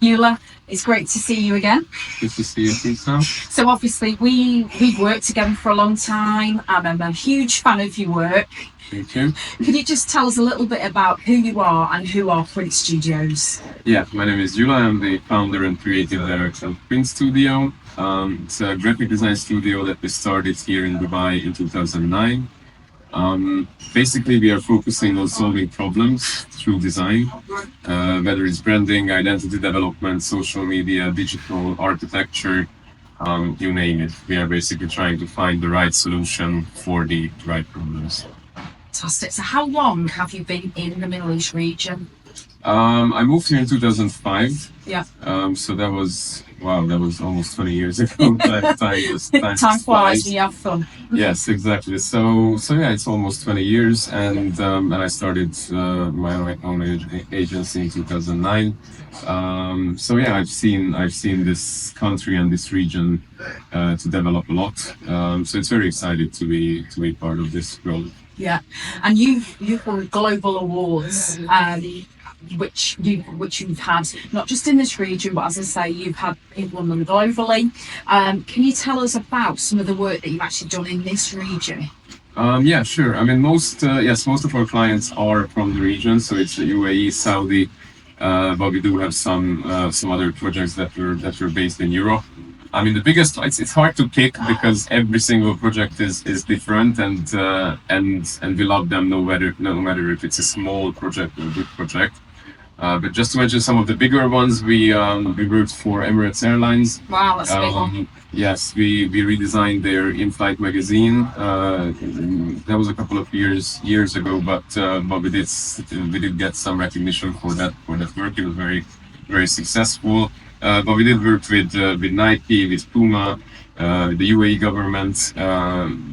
Gyula, it's great to see you again. Good to see you, Lisa. So obviously we've worked together for a long time. I'm a huge fan of your work. Thank you. Could you just tell us a little bit about who you are and who are Quint Studios? Yeah, my name is Gyula. I'm the founder and creative director of Quint Studio. It's a graphic design studio that we started here in Dubai in 2009. Basically, we are focusing on solving problems through design, whether it's branding, identity development, social media, digital architecture, you name it. We are basically trying to find the right solution for the right problems. Fantastic. So how long have you been in the Middle East region? I moved here in 2005. Yeah. So that was almost 20 years ago. Time flies when you have fun. Yes, exactly. So yeah, it's almost 20 years, and I started my own agency in 2009. So yeah, I've seen this country and this region to develop a lot. So it's very excited to be part of this growth. Yeah, and you've won global awards, which you've had not just in this region, but as I say, you've won them globally. Can you tell us about some of the work that you've actually done in this region? Yeah, sure. I mean, most of our clients are from the region, so it's the UAE, Saudi, but we do have some other projects that were based in Europe. I mean, it's hard to pick because every single project is different, and we love them no matter if it's a small project or a big project. But just to mention some of the bigger ones, we worked for Emirates Airlines. Wow, that's a big one. Yes, we redesigned their in-flight magazine. That was a couple of years ago, but we did get some recognition for that work. It was very, very successful. But we did work with Nike, with PUMA, the UAE government.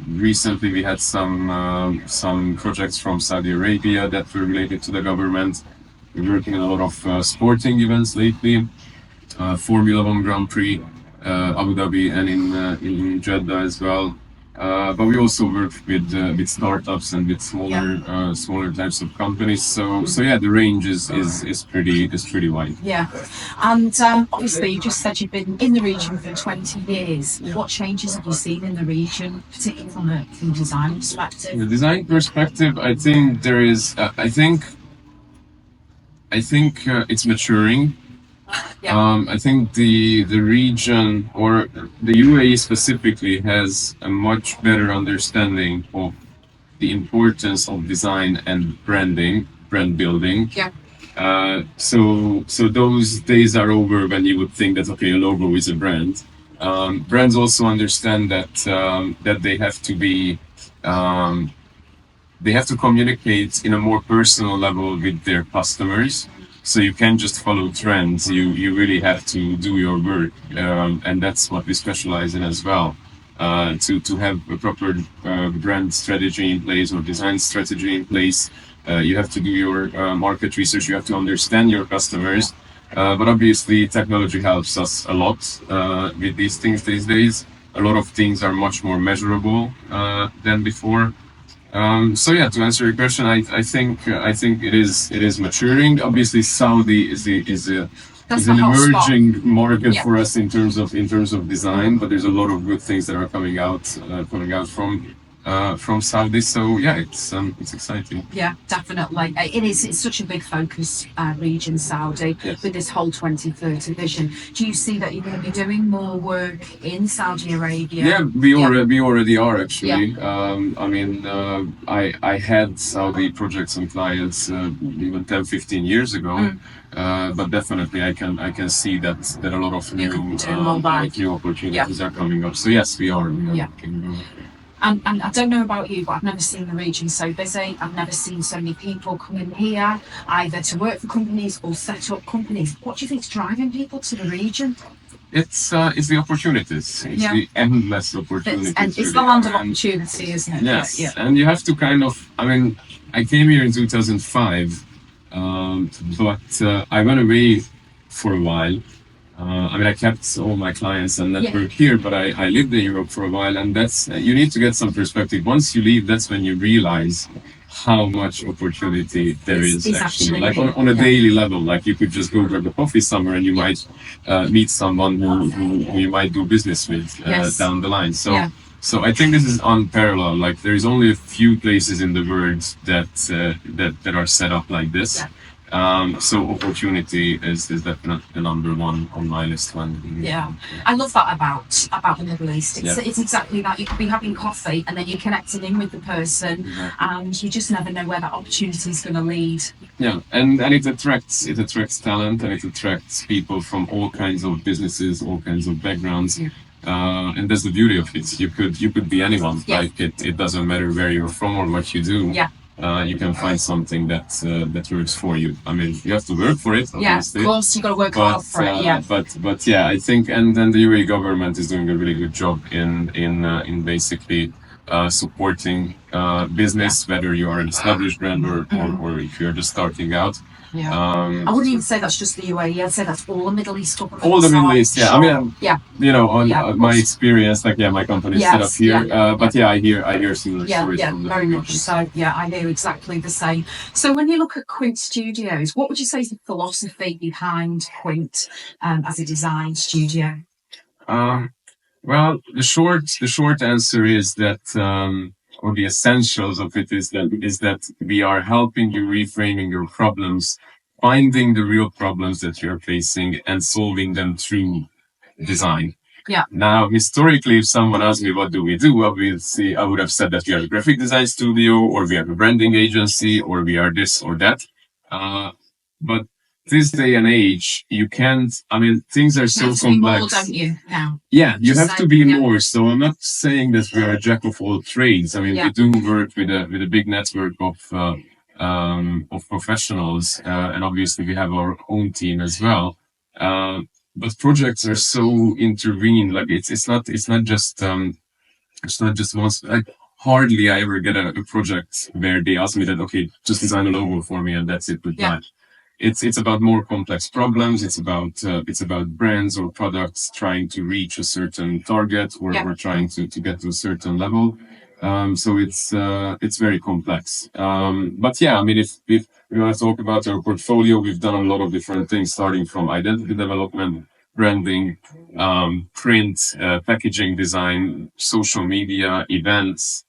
Recently, we had some projects from Saudi Arabia that were related to the government. We're working on a lot of sporting events lately, Formula One Grand Prix, Abu Dhabi, and in Jeddah as well. But we also work with startups and with smaller types of companies. So yeah, the range is pretty wide. Yeah, and obviously you just said you've been in the region for 20 years. What changes have you seen in the region, particularly from a design perspective? From the design perspective, I think there is. I think it's maturing. Yeah. I think the region, or the UAE specifically, has a much better understanding of the importance of design and brand building. Yeah. So those days are over when you would think that, okay, a logo is a brand. Brands also understand that they have to communicate in a more personal level with their customers. So you can't just follow trends. You really have to do your work, and that's what we specialize in as well. To have a proper brand strategy in place or design strategy in place, you have to do your market research. You have to understand your customers. But obviously, technology helps us a lot with these things these days. A lot of things are much more measurable than before. So yeah, to answer your question, I think it is maturing. Obviously, Saudi is an emerging market for us in terms of design, but there's a lot of good things that are coming out from Saudi. So yeah, it's exciting. Yeah, definitely. It's such a big focus region, Saudi, Yes. with this whole 2030 vision. Do you see that you're going to be doing more work in Saudi Arabia? Yeah, we already are actually. I mean, I had Saudi projects and clients even 10-15 years ago. But definitely, I can see that a lot of new opportunities are coming up. So yes, we are. And I don't know about you, but I've never seen the region so busy. I've never seen so many people come in here, either to work for companies or set up companies. What do you think is driving people to the region? It's the opportunities. It's the endless opportunities. And it's the land of opportunity, isn't it? Yes, and you have to I mean, I came here in 2005, but I went away for a while. I mean, I kept all my clients and network here, but I lived in Europe for a while, and that's you need to get some perspective. Once you leave, that's when you realize how much opportunity there is actually, like on a daily level. Like you could just go grab a coffee somewhere, and you might meet someone who you might do business with down the line. So I think this is unparalleled. Like there is only a few places in the world that are set up like this. So opportunity is definitely the number one on my list. I love that about the Middle East. It's exactly that. You could be having coffee and then you're connecting in with the person, and you just never know where that opportunity is going to lead. Yeah, and it attracts talent, and it attracts people from all kinds of businesses, all kinds of backgrounds. And that's the beauty of it. You could be anyone. Like it doesn't matter where you're from or what you do. You can find something that works for you. I mean, you have to work for it, obviously. Of course, you got to work hard for it. But yeah, I think, and then the UAE government is doing a really good job in basically supporting business, whether you are an established brand or if you're just starting out. I wouldn't even say that's just the UAE. I'd say that's all the Middle East governments. All the Middle East, I mean, my experience, like my company is set up here, but I hear similar stories. From very much so. Yeah, I hear exactly the same. So when you look at Quint Studios, what would you say is the philosophy behind Quint as a design studio? Well, the short answer is that. Or the essentials of it is that we are helping you reframing your problems, finding the real problems that you're facing and solving them through design. Now, historically, if someone asked me what do we do, obviously I would have said that we are a graphic design studio, or we have a branding agency, or we are this or that. But this day and age, you can't. I mean, things are so complex. More, don't you? Now. Yeah, you have to be more. So I'm not saying that we are a jack of all trades. I mean, we do work with a big network of professionals, and obviously we have our own team as well. But projects are so intervened. Like it's not just once. Like hardly I ever get a project where they ask me that, okay, just design a logo for me and that's it with that. It's about more complex problems. It's about brands or products trying to reach a certain target or trying to get to a certain level. So it's very complex. But yeah, I mean, if we want to talk about our portfolio, we've done a lot of different things, starting from identity development, branding, print, packaging design, social media, events,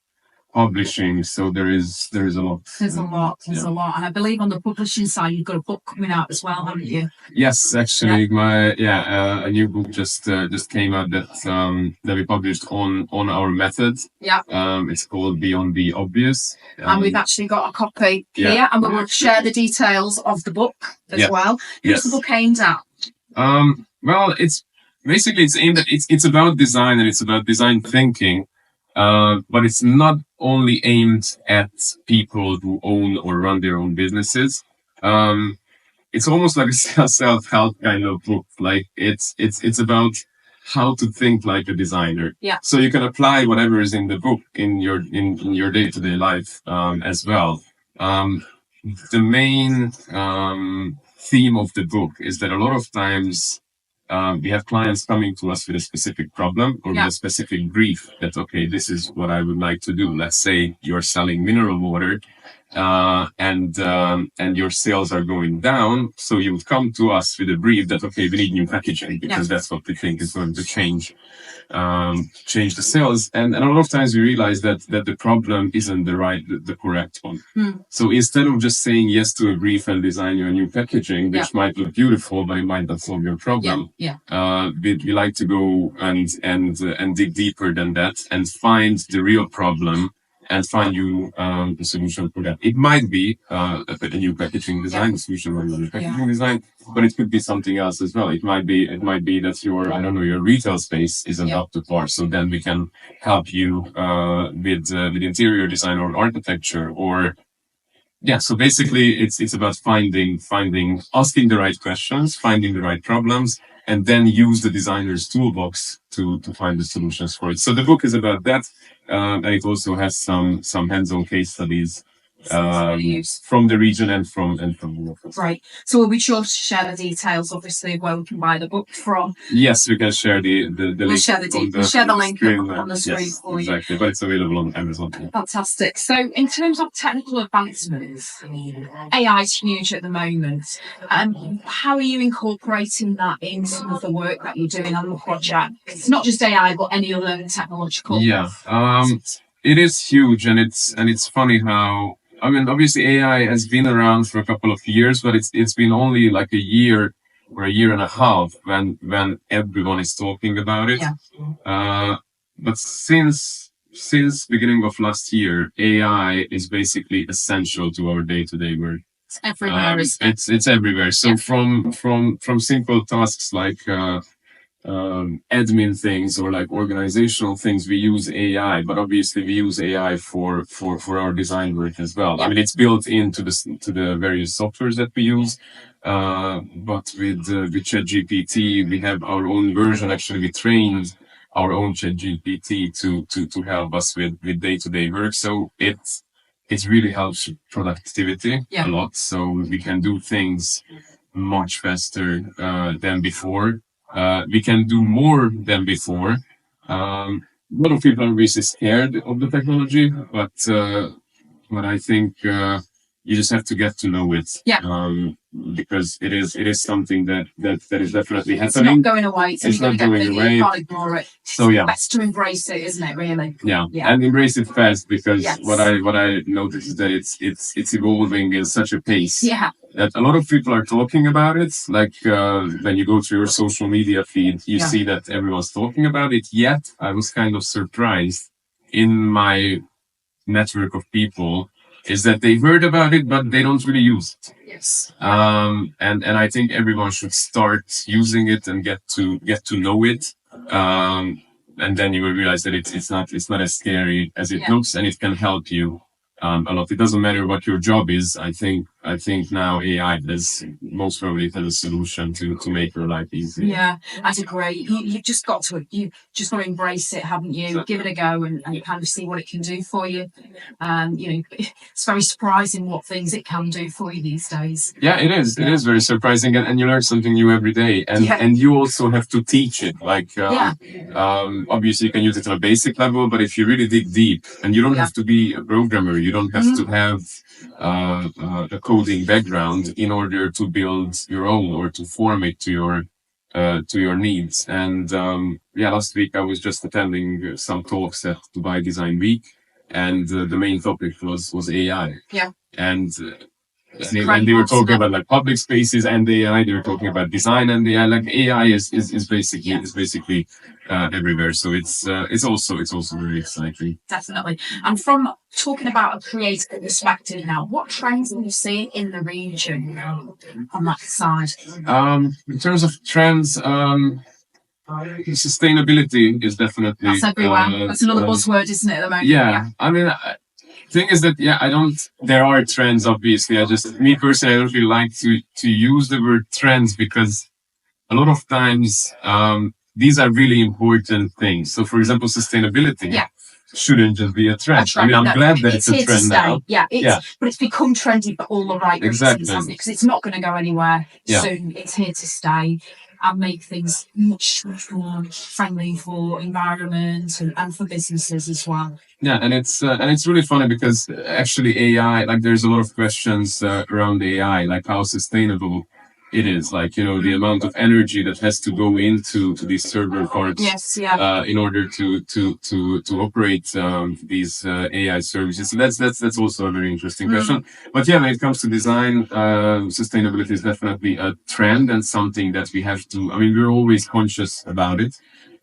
publishing. So there is a lot. There's a lot, and I believe on the publishing side you've got a book coming out as well, haven't you? Yes, actually, a new book just came out that we published on our method. It's called Beyond the Obvious, and we've actually got a copy here, and we will share the details of the book as well. Who's the book aimed at? Well, it's aimed at it's about design, and it's about design thinking. But it's not only aimed at people who own or run their own businesses. It's almost like a self-help kind of book. Like it's about how to think like a designer. So you can apply whatever is in the book in your day-to-day life as well. The main theme of the book is that a lot of times we have clients coming to us with a specific problem or with a specific brief that, okay, this is what I would like to do. Let's say you're selling mineral water, and your sales are going down. So you would come to us with a brief that, okay, we need new packaging because that's what we think is going to change the sales. And a lot of times we realize that the problem isn't the correct one. So instead of just saying yes to a brief and design your new packaging, which might look beautiful, but it might not solve your problem. We like to go and dig deeper than that and find the real problem and find you the solution for that. It might be a new packaging design, the solution for new packaging design, but it could be something else as well. It might be that your retail space isn't up to par. So then we can help you with interior design or architecture or. Yeah, so basically it's about asking the right questions, finding the right problems, and then use the designer's toolbox to find the solutions for it. So the book is about that, and it also has some hands-on case studies from the region and from the office. Right. So we'll be sure to share the details, obviously, of where we can buy the book from. Yes, we can share the We'll link. share we'll share the link on the screen Yes, for you. exactly. But it's available on Amazon. Fantastic. So, in terms of technical advancements, AI is huge at the moment. How are you incorporating that in some of the work that you're doing on the project? It's not just AI, but any other technological. Yeah. It is huge, and it's funny how, I mean, obviously AI has been around for a couple of years, but it's been only like a year or a year and a half when everyone is talking about it. Yeah. But since beginning of last year, AI is basically essential to our day-to-day work. It's everywhere, isn't it? It's everywhere. So from simple tasks like admin things or like organizational things, we use AI, but obviously we use AI for our design work as well. I mean, it's built into the various softwares that we use. But with ChatGPT, we have our own version. Actually, we trained our own ChatGPT to help us with day-to-day work. So it really helps productivity a lot. So we can do things much faster than before. We can do more than before. A lot of people are obviously scared of the technology, but I think you just have to get to know it. Because it is something that is definitely happening. It's not going away. It's not going away. You can't ignore it. So yeah, best to embrace it, isn't it? Really. Yeah, and embrace it fast, because what I noticed is that it's evolving in such a pace. Yeah. That a lot of people are talking about it. Like when you go to your social media feed, you see that everyone's talking about it. Yet I was kind of surprised in my network of people is that they heard about it, but they don't really use it. Yes. And I think everyone should start using it and get to know it. And then you will realize that it's not as scary as it looks, and it can help you a lot. It doesn't matter what your job is. I think now AI has most probably has a solution to make your life easier. Yeah, I'd agree. You've just got to embrace it, haven't you? Give it a go and kind of see what it can do for you. It's very surprising what things it can do for you these days. Yeah, it is. It is very surprising, and you learn something new every day. And you also have to teach it. Like obviously you can use it on a basic level, but if you really dig deep, and you don't have to be a programmer, you don't have to have a coding background in order to build your own or to form it to your needs. And last week I was just attending some talks at Dubai Design Week, and the main topic was AI. Yeah. And they were talking about like public spaces and AI. They were talking about design and AI. Like AI is basically everywhere. So it's also very exciting. Definitely. And from talking about a creative perspective now, what trends are you seeing in the region on that side? In terms of trends, sustainability is definitely that's everywhere. That's another buzzword, isn't it, at the moment? Yeah. I mean, thing is that there are trends, obviously. Me personally, I don't really like to use the word trends, because a lot of times these are really important things. So for example, sustainability shouldn't just be a trend. I mean, I'm glad that it's a trend now. But it's become trendy for all the right reasons, hasn't it? Because it's not going to go anywhere soon. It's here to stay and make things much more friendly for environment and for businesses as well. Yeah, and it's really funny because actually AI, like there's a lot of questions around AI, like how sustainable it is, like, the amount of energy that has to go into these server parts in order to operate these AI services. So that's also a very interesting question. But when it comes to design, sustainability is definitely a trend and something that we have to. I mean, we're always conscious about it.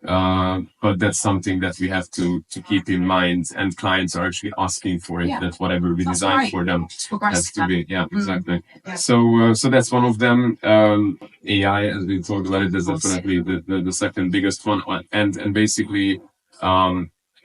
But that's something that we have to keep in mind, and clients are actually asking for it, that whatever we design for them has to be, exactly. So that's one of them. AI, as we talked about it, is definitely the second biggest one, and basically,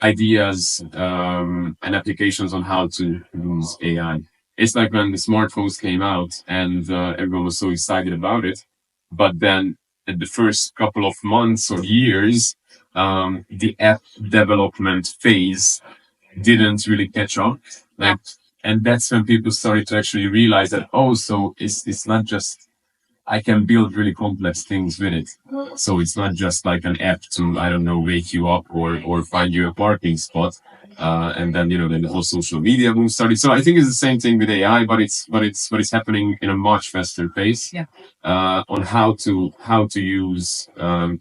ideas, and applications on how to use AI. It's like when the smartphones came out and, everyone was so excited about it, but then in the first couple of months or years, the app development phase didn't really catch up. Like And that's when people started to actually realize that, oh, so it's not just, I can build really complex things with it. So it's not just like an app to, I don't know, wake you up or find you a parking spot. And then, then the whole social media boom started. So I think it's the same thing with AI, but it's happening in a much faster pace. Yeah. On how to use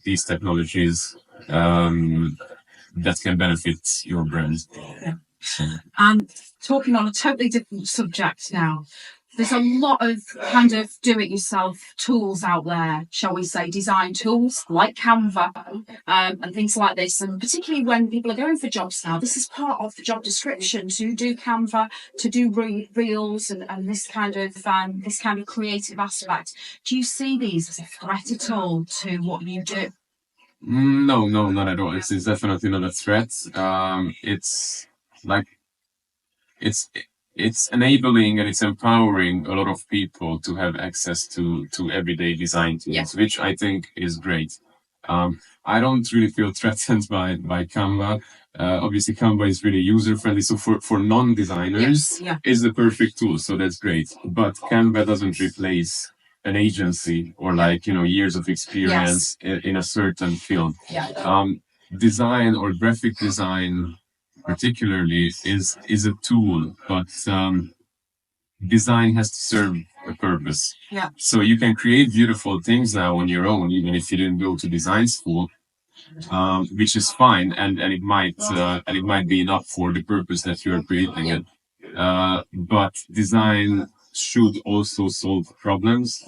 these technologies that can benefit your brand. Yeah. And talking on a totally different subject now, there's a lot of kind of do-it-yourself tools out there, shall we say, design tools like Canva and things like this. And particularly when people are going for jobs now, this is part of the job description to do Canva, to do reels and this kind of creative aspect. Do you see these as a threat at all to what you do? No, not at all. It's definitely not a threat. It's like it's enabling and it's empowering a lot of people to have access to everyday design tools, which I think is great. I don't really feel threatened by Canva. Obviously, Canva is really user friendly, so for non-designers, is the perfect tool. So that's great. But Canva doesn't replace an agency or years of experience in a certain field. Design or graphic design particularly is a tool, but design has to serve a purpose. So you can create beautiful things now on your own, even if you didn't go to design school, which is fine, and it might be enough for the purpose that you're creating it. But design should also solve problems.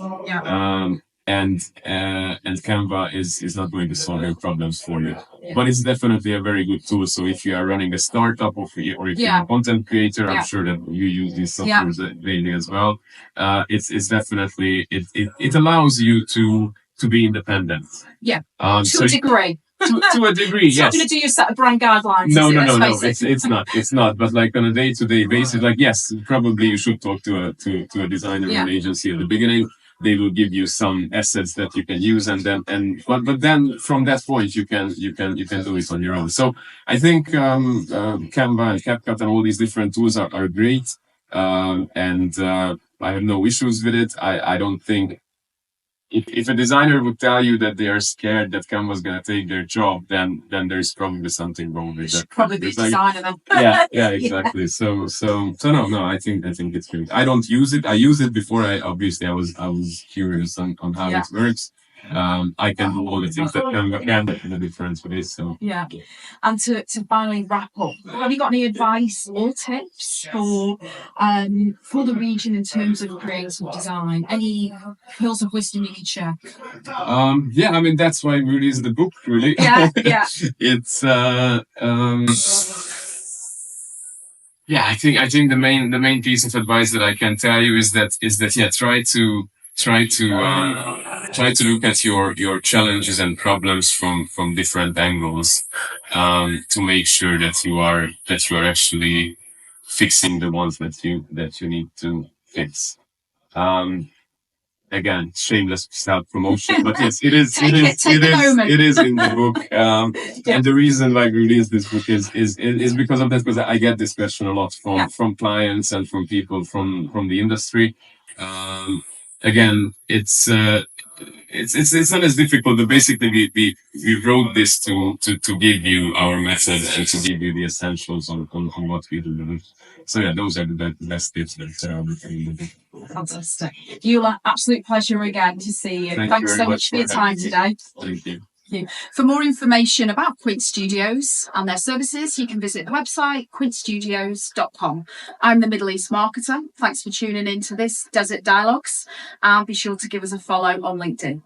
And Canva is not going to solve your problems for you. But it's definitely a very good tool. So if you are running a startup or if you're a content creator, I'm sure that you use these softwares daily as well. It's definitely it allows you to be independent. To a degree. To a degree, yes. It's not going to do your set of brand guidelines. No. It's not. But like on a day-to-day basis, like yes, probably you should talk to a designer or an agency at the beginning. They will give you some assets that you can use, but then from that point you can do it on your own. So I think Canva and CapCut and all these different tools are great, and I have no issues with it. I don't think. If a designer would tell you that they are scared that Canva is going to take their job, then there's probably something wrong with that. Probably be a designer then. Yeah, exactly. So no, I think it's great. I don't use it. I use it before I was curious on how it works. I can do all the things that Canva can in a different way. So and to finally wrap up, have you got any advice or tips for the region in terms of creative design? Any pearls of wisdom you could share? I mean that's why I released the book. Really, it's I think the main piece of advice that I can tell you is that try to look at your challenges and problems from different angles, to make sure that you are actually fixing the ones that you need to fix. Again, shameless self-promotion, but yes, it is in the book. And the reason why I released this book is because of that, because I get this question a lot from clients and from people from the industry. Again, it's not as difficult, but basically we wrote this to give you our method and to give you the essentials on what we do. So those are the best tips that are in the book. Fantastic. Gyula, absolute pleasure again to see you. Thanks so much for your time today. Thank you. For more information about Quint Studios and their services, you can visit the website quintstudios.com. I'm the Middle East marketer. Thanks for tuning in to this Desert Dialogues, and be sure to give us a follow on LinkedIn.